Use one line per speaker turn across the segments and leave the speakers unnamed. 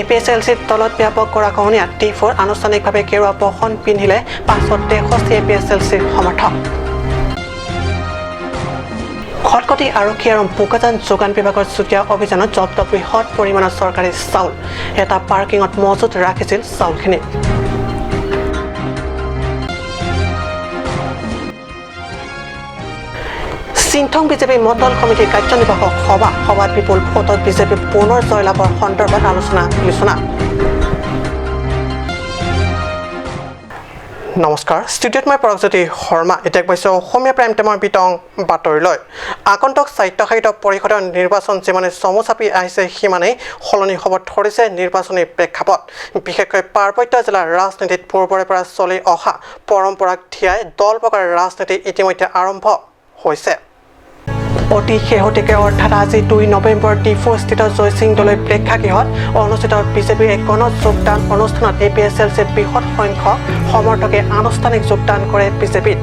APSLCৰ তলত ব্যাপক গৰাখহনীয়াত T4 আনুষ্ঠানিকভাৱে কেৰুৱা বহন পিন্ধিলে 563 APSLCৰ সমৰ্থক খটখটি আৰক্ষী আৰু বোকাজান যোগান বিভাগৰ চুতীয়া অভিযানত জব্দ বৃহৎ পৰিমাণৰ চৰকাৰী চাউল এটা পাৰ্কিঙত মজুত ৰাখিছিল চাউলখিনি সিংথং বিজেপি মণ্ডল কমিটিৰ কাৰ্যনিৰ্বাহক সভাত বিপুল ভোটত বিজেপি পুনৰ জয়লাভৰ সন্দৰ্ভত আলোচনা নমস্কাৰ ষ্টুডিঅ'ত মই পৰগজ্যোতি শৰ্মা এতিয়া পাইছো অসমীয়া প্ৰাইম টাইমৰ বিতং বাতৰিলৈ আগন্তুক স্বায়ত্তশাসিত পৰিষদৰ নিৰ্বাচন যিমানে চমু চাপি আহিছে সিমানেই সলনি হ'ব ধৰিছে নিৰ্বাচনী প্ৰেক্ষাপট বিশেষকৈ পাৰ্বত্য জিলাৰ ৰাজনীতিত পূৰ্বৰে পৰা চলি অহা পৰম্পৰাক ধিয়াই দল প্ৰকাৰ ৰাজনীতি ইতিমধ্যে আৰম্ভ হৈছে অতি শেহতীয়াকৈ অৰ্থাৎ আজি 2 নৱেম্বৰ T4 স্থিত জয়সিংদলৈ প্ৰেক্ষাগৃহত অনুষ্ঠিত বিজেপিৰ এক গণযোগদান অনুষ্ঠানত APSLCৰ বৃহৎ সংখ্যক সমৰ্থকে আনুষ্ঠানিক যোগদান কৰে বিজেপিত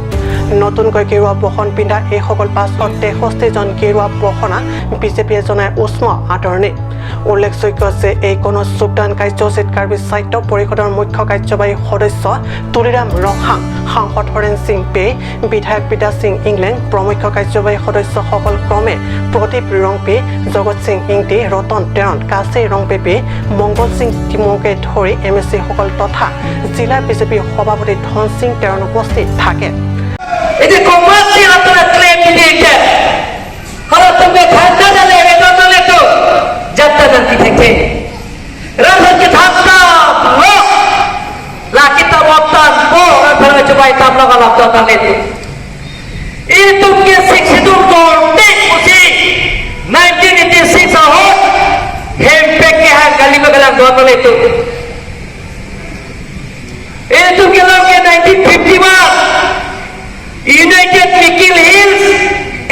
নতুনকৈ কেৰুৱা বহন পিন্ধা এইসকল 563 জন কেৰুৱা বহনা বিজেপিয়ে জনাই উষ্ম আদৰণি উল্লেখযোগ্য যে এই গণযোগদান কাৰ্যসূচীত কাৰ্বি সাহিত্য পৰিষদৰ মুখ্য কাৰ্যবাহী সদস্য তুলিৰাম ৰহাং সাংসদ হৰেণ সিং পে বিধায়ক বিদ্যা সিং ইংলেণ্ড প্ৰমুখ্য কাৰ্যবাহী সদস্যসকল ক্ৰমে প্ৰদীপ ৰংপে জগত সিং ইংটি ৰতন তেৰণ কাশী ৰংপে মংগল সিং টিমকে ধৰি MSC সকল তথা জিলা বিজেপি সভাপতি ধন সিং তেৰণ উপস্থিত থাকে
Ini komasi antara klaim ini je. Kalau tunggu tanda dalam itu, jatuh nanti tinggi. Rasa kita loh, lah kita waktan orang coba hitam lo kalau total itu. Itu kisah itu kontek musi 1986 ahok, hempek ke hang kali magalang total itu. Itu kalau ke 1951. United Mikil Hills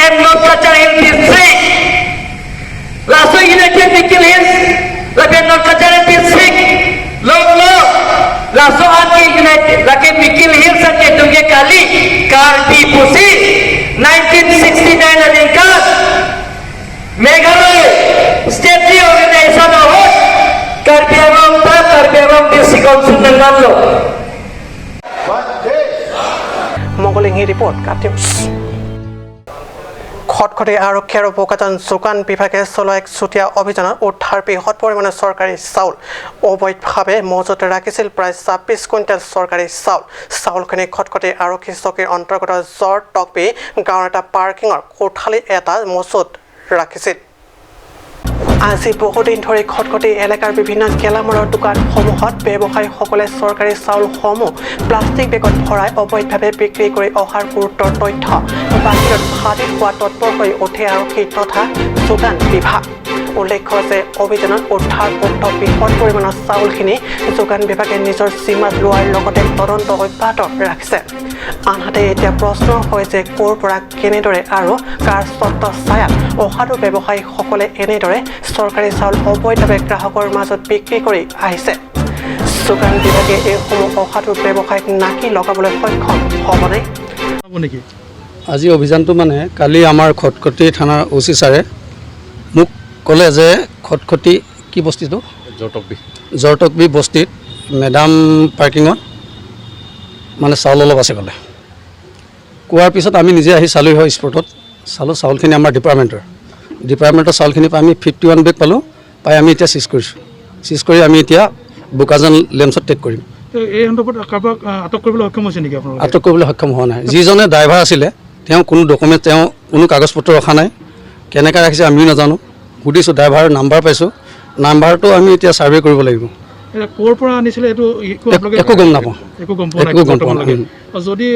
and North Kachar Hill District. Laso United Mikil Hills, lagi North Kachar Hill District. Lo, laso anke United, lagi Mikil Hills anke tunge kali Karbi Pusi 1969 adengkat. Meghalaya State Organization Award Karbi Anglong District Council Nangalo.
মঙ্গলিংহি report কাটিউছ খটখটি আৰক্ষী আৰু বোকাজান যোগান বিভাগে চলোৱা এক চুতীয়া অভিযানত উদ্ধাৰ বৃহৎ পৰিমাণৰ চৰকাৰী চাউল অবৈধভাৱে মজুত ৰাখিছিল প্ৰায় 26 কুইণ্টেল চৰকাৰী চাউলখিনি খটখটি আৰক্ষী চকীৰ অন্তৰ্গত জৰ টকবি গাঁৱৰ এটা পাৰ্কিঙৰ কোঠালি এটা মজুত ৰাখিছিল আজি বহুদিন ধৰি খটখটি এলেকাৰ বিভিন্ন গেলামালৰ দোকানসমূহত ব্যৱসায়ীসকলে চৰকাৰী চাউলসমূহ প্লাষ্টিক বেগত ভৰাই অবৈধভাৱে বিক্ৰী কৰি অহাৰ গুৰুত্বৰ তথ্য বাহিৰত ফাদিল হোৱা তৎপৰ হৈ উঠে আৰক্ষী তথা যোগান বিভাগ উল্লেখ্য যে অভিযানত উদ্ধাৰভুক্ত বৃহৎ পৰিমাণৰ চাউলখিনি যোগান বিভাগে নিজৰ জিম্মাত লোৱাৰ লগতে তদন্ত অব্যাহত ৰাখিছে আনহাতে এতিয়া প্ৰশ্ন হয় যে ক'ৰ পৰা কেনেদৰে আৰু কাৰ চৰ্ত ছায়াত অসাধু ব্যৱসায়ীসকলে এনেদৰে চৰকাৰী চাউল অবৈধভাৱে গ্ৰাহকৰ মাজত বিক্ৰী কৰি আহিছে যোগান বিভাগে এইসমূহ অসাধু ব্যৱসায়ীক নাকি লগাবলৈ সক্ষম হ'বনে
আজি অভিযানটো মানে কালি আমাৰ খটখটি থানাৰ OC ছাৰে মোক ক'লে যে খটখটি কি বস্তিটো জৰটকবি বস্তিত মেডাম পাৰ্কিঙত মানে চাউল অলপ আছে ক'লে কোৱাৰ পিছত আমি নিজে আহি চালোঁ হয় স্পটত চালোঁ চাউলখিনি আমাৰ ডিপাৰ্টমেণ্টৰ চাউলখিনি পাই আমি 51 বেগ পালোঁ পাই আমি এতিয়া চিজ কৰি আমি এতিয়া বোকাজান লেমছত টেক কৰিম
এই সন্দৰ্ভত কাৰোবাক আটক কৰিবলৈ সক্ষম হৈছে নেকি আপোনালোকে
আটক কৰিবলৈ সক্ষম হোৱা নাই যিজনে ড্ৰাইভাৰ আছিলে তেওঁ কোনো ডকুমেণ্ট তেওঁ কোনো কাগজ পত্ৰ ৰখা নাই কেনেকৈ ৰাখিছে আমিও নাজানো সুধিছোঁ ড্ৰাইভাৰৰ নাম্বাৰ পাইছোঁ নাম্বাৰটো আমি এতিয়া ছাৰ্ভে কৰিব লাগিব
ক'ৰ পৰা আনিছিলে এইটো
একো গম নাপাওঁ
যদি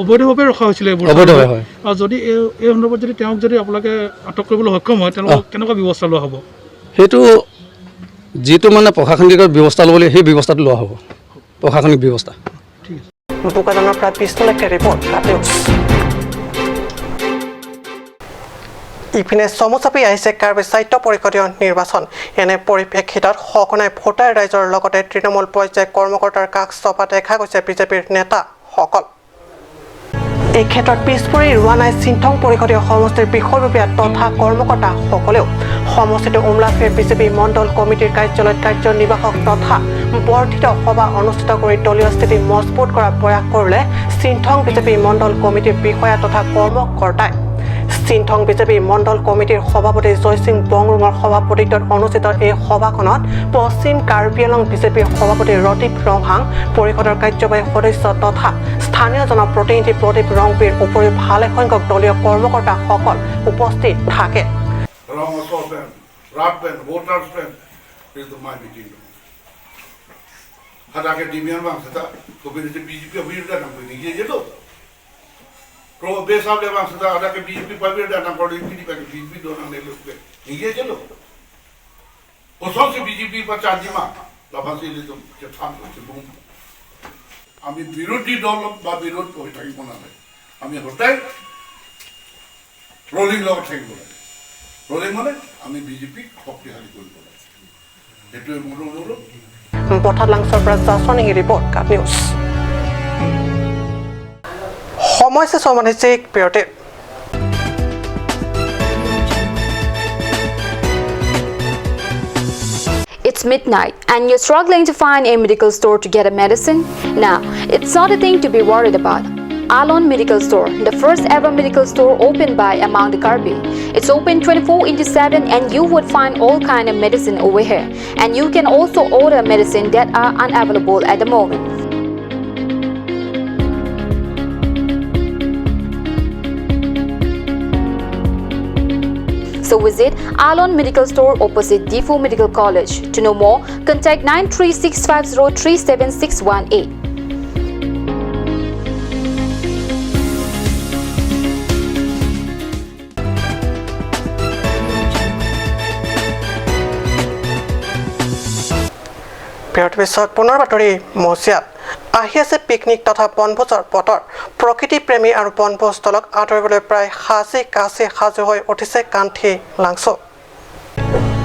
অবৈধভাৱে ৰখা হৈছিলে
অবৈধভাৱে হয়
আৰু যদি এই সন্দৰ্ভত যদি তেওঁক যদি আপোনালোকে আটক কৰিবলৈ সক্ষম হয় তেওঁলোকক কেনেকুৱা ব্যৱস্থা লোৱা হ'ব
সেইটো যিটো মানে প্ৰশাসনিক ব্যৱস্থা ল'ব লাগে সেই ব্যৱস্থাটো লোৱা হ'ব প্ৰশাসনিক ব্যৱস্থা
ঠিক আছে
বোকাজানৰ পৰা পিছলৈকে ৰিপৰ্ট কাটিউছ ইপিনে চমু চাপি আহিছে কাৰ্বি সাহিত্য পৰিষদীয় নিৰ্বাচন এনে পৰিপ্ৰেক্ষিতত সঘনাই ভোটাৰ ৰাইজৰ লগতে তৃণমূল পৰ্যায়ৰ কৰ্মকৰ্তাৰ কাষ চপা দেখা গৈছে বিজেপিৰ নেতাসকল এই ক্ষেত্ৰত পিছপৰি ৰোৱা নাই চিন্থং পৰিষদীয় সমষ্টিৰ বিষয়ববীয়া তথা কৰ্মকৰ্তাসকলেও সমষ্টিটো উমলাফে বিজেপি মণ্ডল কমিটিৰ কাৰ্যালয়ত কাৰ্যনিৰ্বাহক তথা বৰ্ধিত সভা অনুষ্ঠিত কৰি দলীয় স্থিতি মজবুত কৰাৰ প্ৰয়াস কৰিলে চিন্থং বিজেপি মণ্ডল কমিটিৰ বিষয়া তথা কৰ্মকৰ্তাই চিন্থং বিজেপি মণ্ডল কমিটিৰ সভাপতি জয়সিং বংৰুঙৰ সভাপতিত্বত অনুষ্ঠিত এই সভাখনত পশ্চিম কাৰ্বি আংলং বিজেপিৰ সভাপতি ৰদীপ ৰংহাং পৰিষদৰ কাৰ্যবাহী সদস্য তথা স্থানীয় জনপ্ৰতিনিধি প্ৰদীপ ৰংবীৰ উপৰিও ভালেসংখ্যক দলীয় কৰ্মকৰ্তাসকল উপস্থিত থাকে
Pro besa le bang sudah ada ke BJP pabir dan angkor ini di BJP donang le lupa. Ini je lo. Kosong se BJP pacarji mah. Lapan se le tu cetam tu cebung. Ami birodi dol ba birod koi thaki mana le. Ami hotai rolling log thaki bola. Rolling mana? Ami BJP khopli hari koi bola. Itu mulu.
পথাৰ লাংচৰ পৰা জাছনি report কাট news সমস্যা সমাধানিক বিৰতি
It's midnight and you're struggling to find a medical store to get a medicine? Now, it's not a thing to be worried about. Alon Medical Store, the first ever medical store opened by Among the Karbi. It's open 24/7 and you would find all kind of medicine over here. And you can also order medicine that are unavailable at the moment. So visit Alon Medical Store opposite Defu Medical College. To know more, contact 936503718.
বিৰতিৰ পিছত পুনৰ বাতৰি মজিয়াত আহি আছে picnic তথা বনভোজৰ বতৰ প্ৰকৃতিপ্ৰেমী আৰু বনভোজস্থলক আদৰিবলৈ প্ৰায় সাজু হৈ উঠিছে কান্থি লাংচ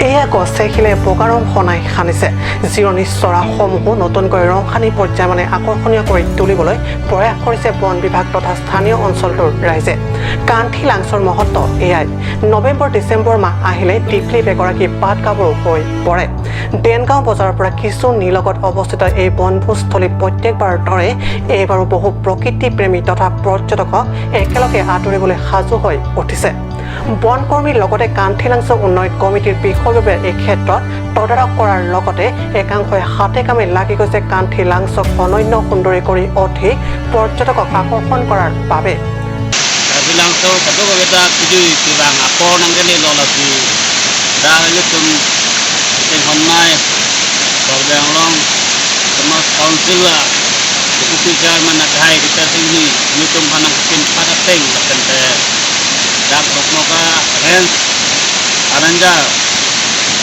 এয়া গছে শিলে বগা ৰং সনাই সানিছে জিৰণি চৰাসমূহো নতুনকৈ ৰং সানি পৰ্যায়মানে আকৰ্ষণীয় কৰি তুলিবলৈ প্ৰয়াস কৰিছে বন বিভাগ তথা স্থানীয় অঞ্চলটোৰ ৰাইজে কান্থি লাংচৰ মহত্ব এয়াই নৱেম্বৰ ডিচেম্বৰ মাহ আহিলে টিফলি বেগৰাকী পাত গাভৰু হৈ পৰে দেনগাঁও বজাৰৰ পৰা কিছু নিলগত অৱস্থিত এই বনভোজস্থলীত প্ৰত্যেকবাৰৰ দৰে এইবাৰো বহু প্ৰকৃতিপ্ৰেমী তথা পৰ্যটকক একেলগে আদৰিবলৈ সাজু হৈ উঠিছে বনকৰ্মীৰ লগতে কান্থি লাংচ উন্নয়ন কমিটিৰ বিষয়ববীয়া এই ক্ষেত্ৰত তদাৰক কৰাৰ লগতে একাংশই হাতে কামে লাগি গৈছে কান্থি লাংচক অনন্য সুন্দৰী কৰি অধিক পৰ্যটকক আকৰ্ষণ কৰাৰ বাবে
Langso kado beta tuju kibang apo nanggeli lolasi dahulu tum tenghomnai bawang long temas council la deputy chairman nakai kita sini ni tum hanang kin pada teng kente dak rokmoka ren ananja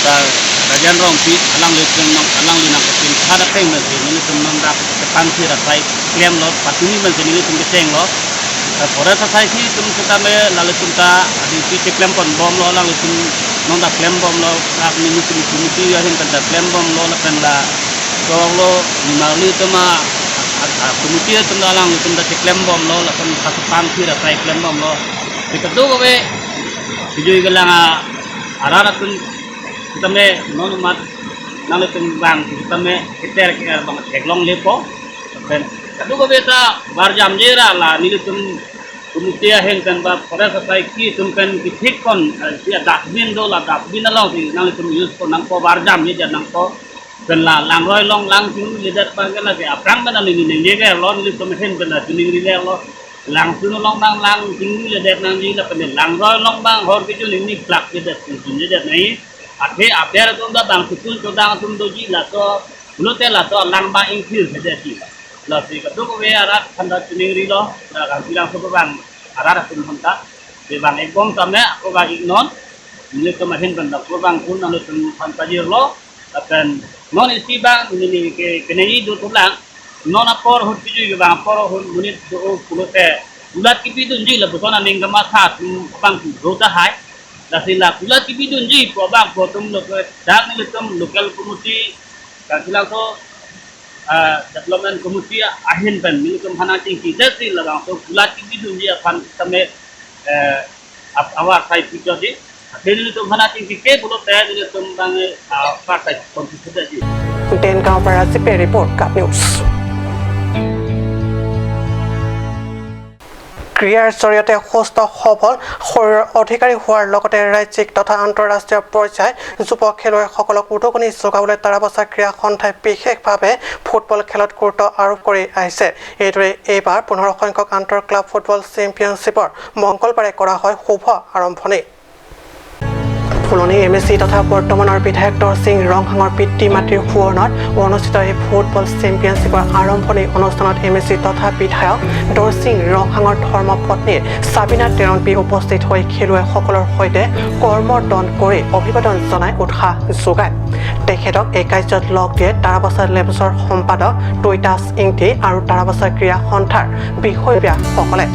ta rajan rong pi alang litung alang linang kin pada teng nasi ni tum nang dak tepansi rasai klem lo patuni man sini tum keteng lo Pore society tum kita me lalu kita di pice klem pon bom lo lalu tum nonda klem bom lo nak ni tum ya hin kada klem bom lo la kan la so lo ni mali tuma komite tum dalang tum da klem bom lo la kan pasukan sira sai klem bom lo dikatu we tujui galang arara tum kita me non mat lalu tum bang kita me kiter bang eglong lepo dan kadu beta barjam jera la nilitum kumutia hengkan ba pada sakai ki tumkan ki thikon dia dasbin do la dasbin la si nalitum use ko nang ko barjam ni jan nang ko kan la lang roi long lang ting lidat pa kan la ke aprang ban ni ni ni ge lon litum hen kan la ni ni le lo lang sun long bang lang ting lidat nang ni la kan lang roi long bang hor ki ni ni plak lidat ni lidat nai athe apyar tum da bang tukul to dang tum do ji la to lute la to lang ba increase lidat ji Lasi kedua we arat kanda tuning rilo, kan bilang sopo bang arat pun hanta, we bang ekbom tamne aku bang ignon, ini kemahin benda aku bang pun anu pun hanta jirlo, akan non isi bang ini kenai do tulang, non apor hut tuju bang apor hut munit do kulote, ulat kipi dunji lah bukan ane ngama sat, bang rota hai, lasi lah ulat kipi dunji, bang potom lokal, dah ni lokal komuti, kan bilang so development committee ahin ban milikum hana ting ki dasi lagang so kulati di dunia fan tame awar sai pijodi Dili tu mana tinggi ke belum saya jadi tentang partai politik saja.
Denগাঁও পৰা GPay report cup news ক্ৰিয়াৰ জৰিয়তে সুস্থ সবল শৰীৰৰ অধিকাৰী হোৱাৰ লগতে ৰাজ্যিক তথা আন্তঃৰাষ্ট্ৰীয় পৰ্যায়ত যুৱ খেলুৱৈসকলক উদগনি যোগাবলৈ তাৰাবছা ক্ৰীড়া সন্থাই বিশেষভাৱে ফুটবল খেলত গুৰুত্ব আৰোপ কৰি আহিছে এইদৰে এইবাৰ 15 সংখ্যক আন্তঃ ক্লাব ফুটবল চেম্পিয়নশ্বিপৰ মংগলবাৰে কৰা হয় শুভ আৰম্ভণি ফুলনি এমএসি তথা বৰ্তমানৰ বিধায়ক দৰসিং ৰংহাঙৰ পিতৃ মাতৃৰ সুৱৰ্ণত অনুষ্ঠিত এই ফুটবল চেম্পিয়নশ্বিপৰ আৰম্ভণি অনুষ্ঠানত এমএসি তথা বিধায়ক দৰসিং ৰংহাঙৰ ধৰ্মপত্নী সাবিনা তেৰণপি উপস্থিত হৈ খেলুৱৈসকলৰ সৈতে কৰ্মদণ্ড কৰি অভিবাদন জনাই উৎসাহ যোগায় তেখেতক এই কাৰ্যত লগ দিয়ে তাৰাবছা লেবছৰ সম্পাদক টুইটাছ ইংটি আৰু তাৰাবছা ক্ৰীড়া সন্থাৰ বিষয়ববীয়াসকলে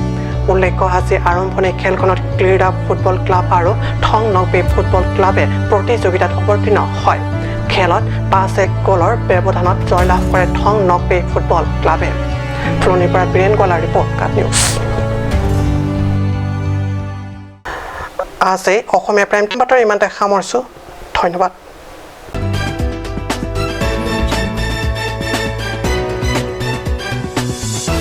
উল্লেখ্য আজি আৰম্ভণি খেলখনত ক্ৰীড়া ফুটবল ক্লাব আৰু থং নকপে ফুটবল ক্লাবে প্ৰতিযোগিতাত অৱতীৰ্ণ হয় খেলত 5-1 গ'লৰ ব্যৱধানত জয়লাভ কৰে থং নকপে ফুটবল ক্লাবে ফুলনিৰ পৰা বীৰেন গোৱালাৰ ৰিপৰ্ট কাপ নিউজ আজি অসমীয়া প্ৰাইম টাইম বাতৰি ইমানতে সামৰিছোঁ ধন্যবাদ